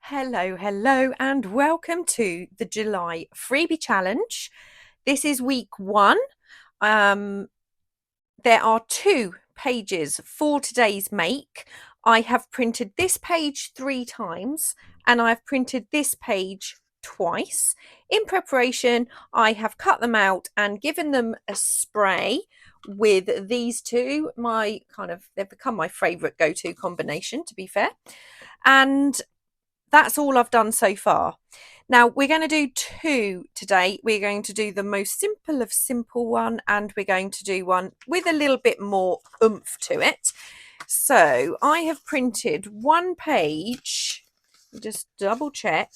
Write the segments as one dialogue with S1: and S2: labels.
S1: Hello, and welcome to the July freebie challenge. This is week 1. There are 2 pages for today's make. I have printed this page 3 times and I've printed this page twice. In preparation, I have cut them out and given them a spray with these two. They've become my favourite go-to combination, to be fair. And that's all I've done so far. Now we're going to do 2 today. We're going to do the most simple of simple one, and we're going to do one with a little bit more oomph to it. So I have printed 1 page, just double check.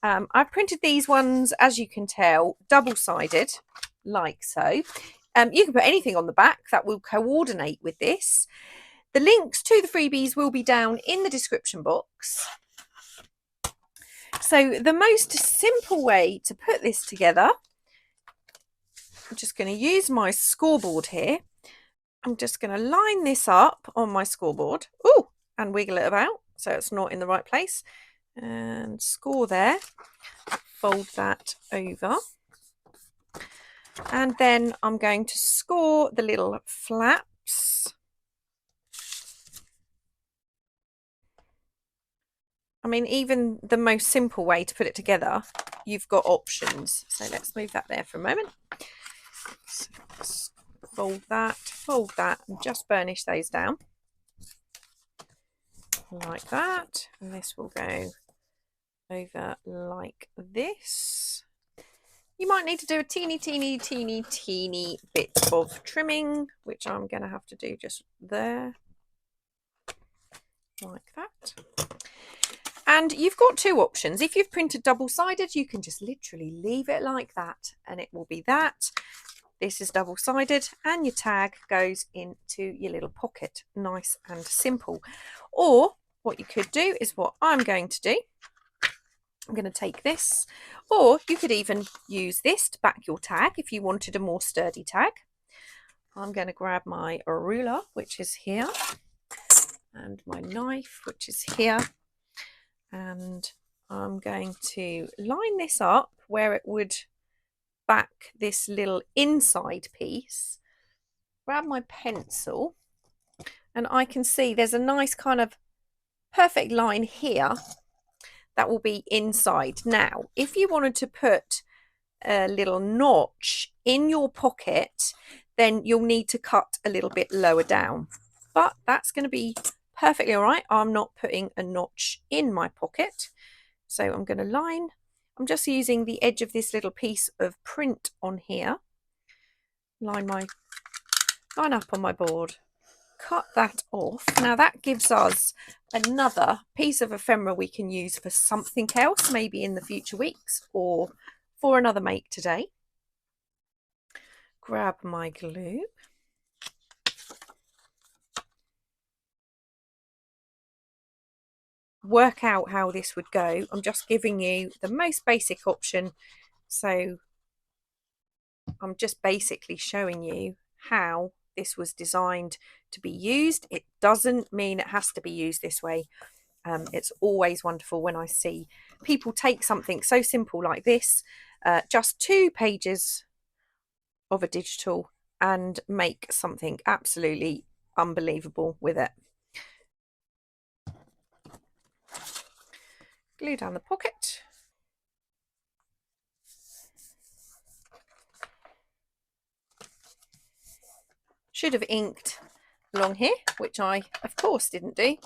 S1: I've printed these ones, as you can tell, double-sided, like so. You can put anything on the back that will coordinate with this. The links to the freebies will be down in the description box. So the most simple way to put this together, I'm just going to use my scoreboard here. I'm just going to line this up on my scoreboard. Ooh, and wiggle it about so it's not in the right place. And score there. Fold that over. And then I'm going to score the little flaps. I mean, even the most simple way to put it together, you've got options. So let's move that there for a moment. So fold that, and just burnish those down. Like that. And this will go over like this. You might need to do a teeny bit of trimming, which I'm going to have to do just there. Like that. And you've got 2 options. If you've printed double-sided, you can just literally leave it like that and it will be that. This is double-sided and your tag goes into your little pocket. Nice and simple. Or what you could do is what I'm going to do. I'm going to take this, or you could even use this to back your tag if you wanted a more sturdy tag. I'm going to grab my ruler, which is here, and my knife, which is here. And I'm going to line this up where it would back this little inside piece. Grab my pencil, and I can see there's a nice kind of perfect line here that will be inside. Now, if you wanted to put a little notch in your pocket, then you'll need to cut a little bit lower down. But that's going to be perfectly all right. I'm not putting a notch in my pocket. So I'm going to line. I'm just using the edge of this little piece of print on here. Line up on my board. Cut that off. Now that gives us another piece of ephemera we can use for something else, maybe in the future weeks or for another make today. Grab my glue. Work out how this would go. I'm just giving you the most basic option, so I'm just basically showing you how this was designed to be used. It doesn't mean it has to be used this way. It's always wonderful when I see people take something so simple like this, just 2 pages of a digital, and make something absolutely unbelievable with it. Glue down the pocket. Should have inked along here, which I of course didn't do.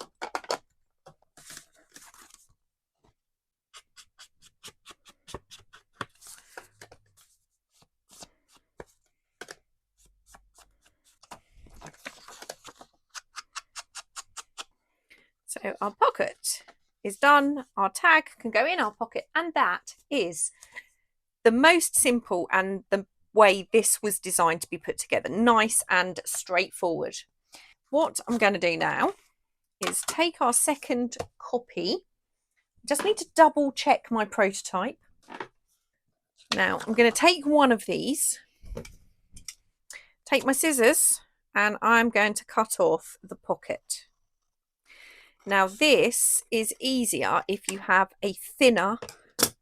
S1: So our pocket is done, our tag can go in our pocket, and that is the most simple and the way this was designed to be put together. Nice and straightforward. What I'm going to do now is take our second copy. Just need to double check my prototype. Now I'm going to take one of these, take my scissors, and I'm going to cut off the pocket. Now this is easier if you have a thinner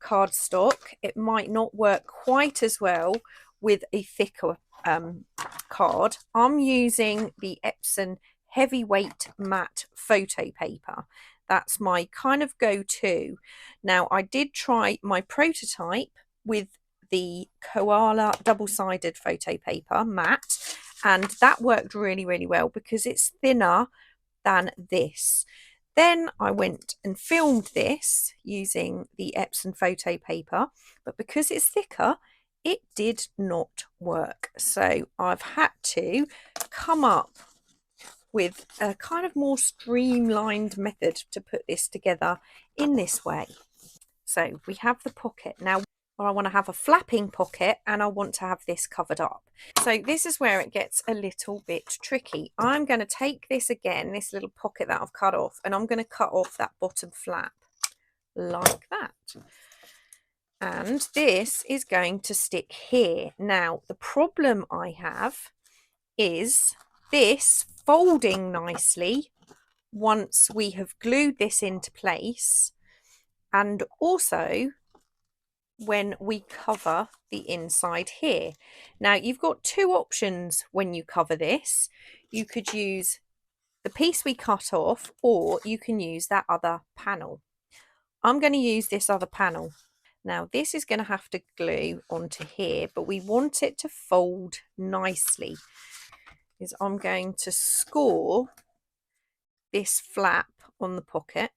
S1: cardstock. It might not work quite as well with a thicker card. I'm using the Epson heavyweight matte photo paper. That's my kind of go-to. Now I did try my prototype with the koala double-sided photo paper matte, and that worked really well because it's thinner than this. Then I went and filmed this using the Epson photo paper, but because it's thicker, it did not work. So I've had to come up with a kind of more streamlined method to put this together in this way. So we have the pocket. Now I want to have a flapping pocket and I want to have this covered up. So this is where it gets a little bit tricky. I'm going to take this again, this little pocket that I've cut off, and I'm going to cut off that bottom flap like that. And this is going to stick here. Now the problem I have is this folding nicely once we have glued this into place, and also when we cover the inside here. Now you've got two options when you cover this. You could use the piece we cut off, or you can use that other panel. I'm going to use this other panel. Now this is going to have to glue onto here, but we want it to fold nicely. Is I'm going to score this flap on the pocket,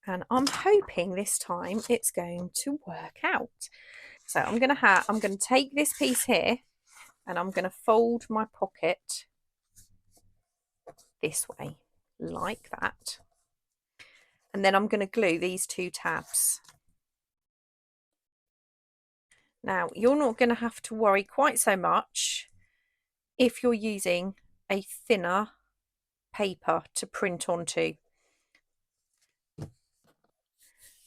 S1: and I'm hoping this time it's going to work out. So I'm going to take this piece here and I'm going to fold my pocket this way like that, and then I'm going to glue these two tabs. Now you're not going to have to worry quite so much if you're using a thinner paper to print onto,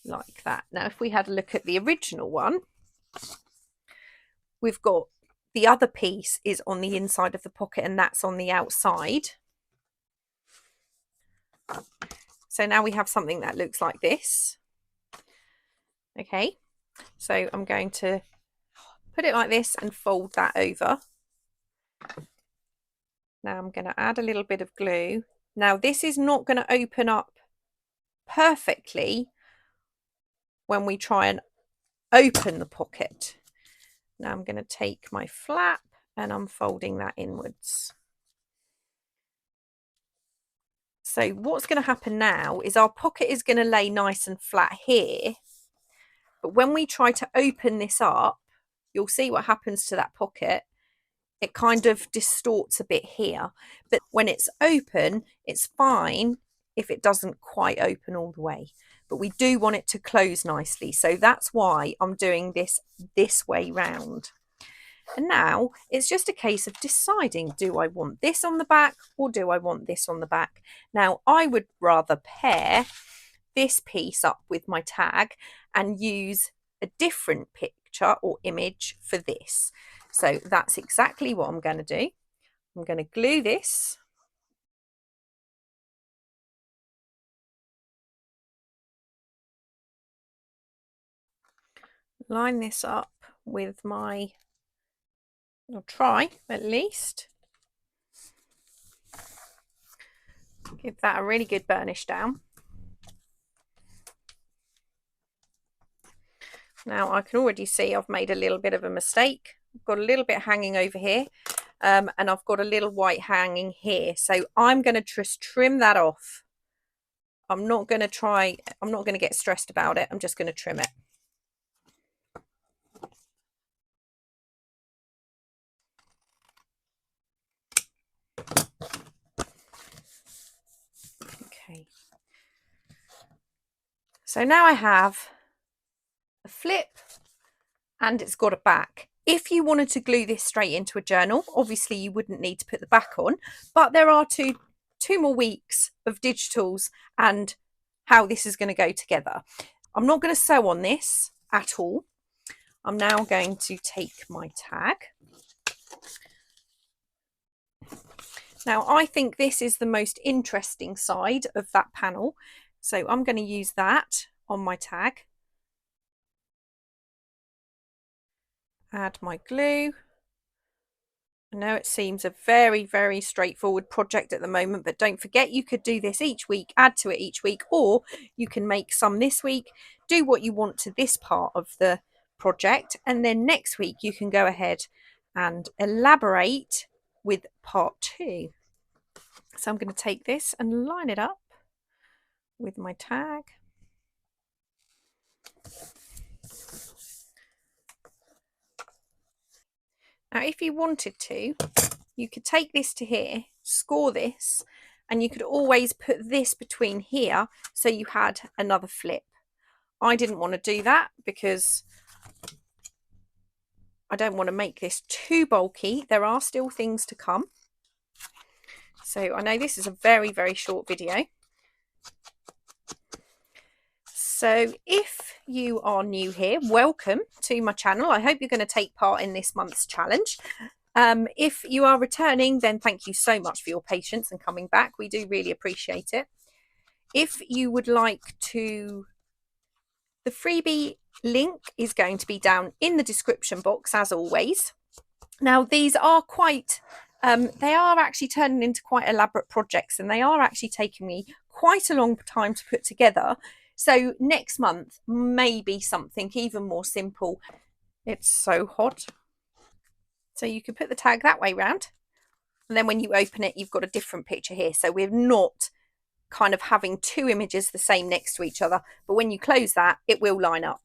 S1: like that. Now if we had a look at the original one, we've got the other piece is on the inside of the pocket and that's on the outside. So now we have something that looks like this. Okay, so I'm going to put it like this and fold that over. Now I'm going to add a little bit of glue. Now this is not going to open up perfectly when we try and open the pocket. Now I'm going to take my flap and I'm folding that inwards. So what's going to happen now is our pocket is going to lay nice and flat here, but when we try to open this up, you'll see what happens to that pocket. It kind of distorts a bit here, but when it's open, it's fine if it doesn't quite open all the way, but we do want it to close nicely. So that's why I'm doing this way round. And now it's just a case of deciding, do I want this on the back or do I want this on the back? Now I would rather pair this piece up with my tag and use a different picture or image for this. So that's exactly what I'm going to do. I'm going to glue this. Line this up with my, I'll try at least. Give that a really good burnish down. Now I can already see I've made a little bit of a mistake. I've got a little bit hanging over here, and I've got a little white hanging here. So I'm going to just trim that off. I'm not going to get stressed about it. I'm just going to trim it. Okay. So now I have a flip and it's got a back. If you wanted to glue this straight into a journal, obviously you wouldn't need to put the back on, but there are two more weeks of digitals and how this is going to go together. I'm not going to sew on this at all. I'm now going to take my tag. Now I think this is the most interesting side of that panel, so I'm going to use that on my tag. Add my glue. I know it seems a very, very straightforward project at the moment, but don't forget you could do this each week, add to it each week, or you can make some this week, do what you want to this part of the project, and then next week you can go ahead and elaborate with part 2. So I'm going to take this and line it up with my tag. Now if you wanted to, you could take this to here, score this, and you could always put this between here so you had another flip. I didn't want to do that because I don't want to make this too bulky. There are still things to come. So I know this is a very, very short video. So if you are new here, welcome to my channel. I hope you're going to take part in this month's challenge. If you are returning, then thank you so much for your patience and coming back. We do really appreciate it. If you would like to, the freebie link is going to be down in the description box as always. Now these are quite, they are actually turning into quite elaborate projects, and they are actually taking me quite a long time to put together. So next month, maybe something even more simple. It's so hot. So you can put the tag that way round. And then when you open it, you've got a different picture here. So we're not kind of having two images the same next to each other. But when you close that, it will line up.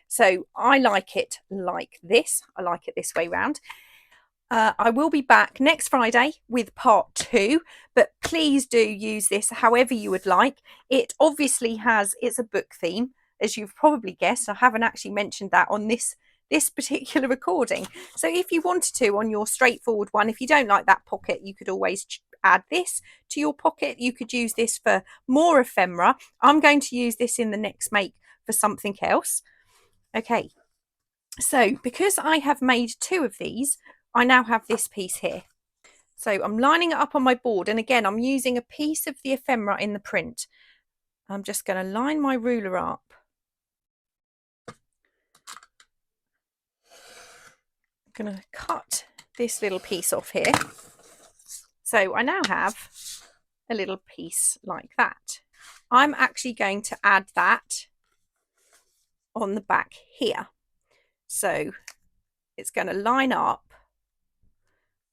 S1: So I like it like this. I like it this way round. I will be back next Friday with part 2, but please do use this however you would like. It obviously has, it's a book theme, as you've probably guessed. I haven't actually mentioned that on this particular recording. So if you wanted to, on your straightforward one, if you don't like that pocket, you could always add this to your pocket. You could use this for more ephemera. I'm going to use this in the next make for something else. Okay, so because I have made 2 of these, I now have this piece here. So I'm lining it up on my board, and again I'm using a piece of the ephemera in the print. I'm just going to line my ruler up. I'm going to cut this little piece off here. So I now have a little piece like that. I'm actually going to add that on the back here. So it's going to line up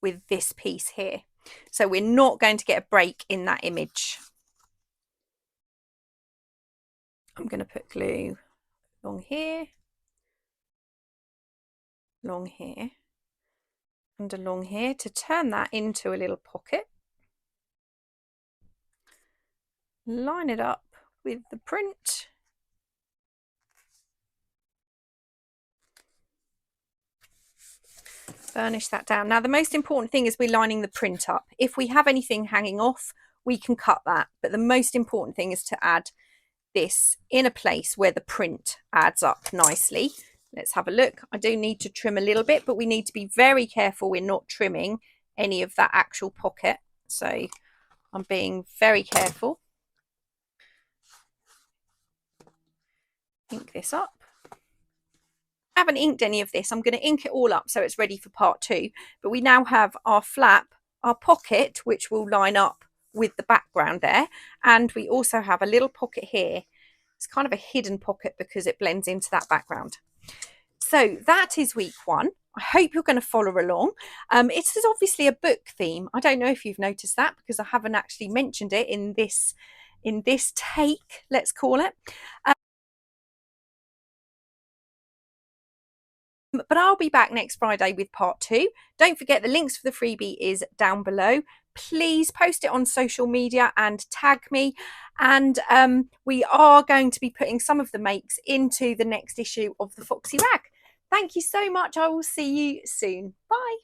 S1: with this piece here. So we're not going to get a break in that image. I'm going to put glue along here, along here, and along here to turn that into a little pocket. Line it up with the print. Burnish that down. Now the most important thing is we're lining the print up. If we have anything hanging off, we can cut that, but the most important thing is to add this in a place where the print adds up nicely. Let's have a look. I do need to trim a little bit, but we need to be very careful we're not trimming any of that actual pocket. So I'm being very careful. Ink this up. I haven't inked any of this. I'm going to ink it all up so it's ready for part 2. But we now have our flap, our pocket, which will line up with the background there. And we also have a little pocket here. It's kind of a hidden pocket because it blends into that background. So that is week 1. I hope you're going to follow along. It is obviously a book theme. I don't know if you've noticed that because I haven't actually mentioned it in this take, let's call it. But I'll be back next Friday with part 2. Don't forget the links for the freebie is down below. Please post it on social media and tag me. And we are going to be putting some of the makes into the next issue of the Foxy Rag. Thank you so much. I will see you soon. Bye.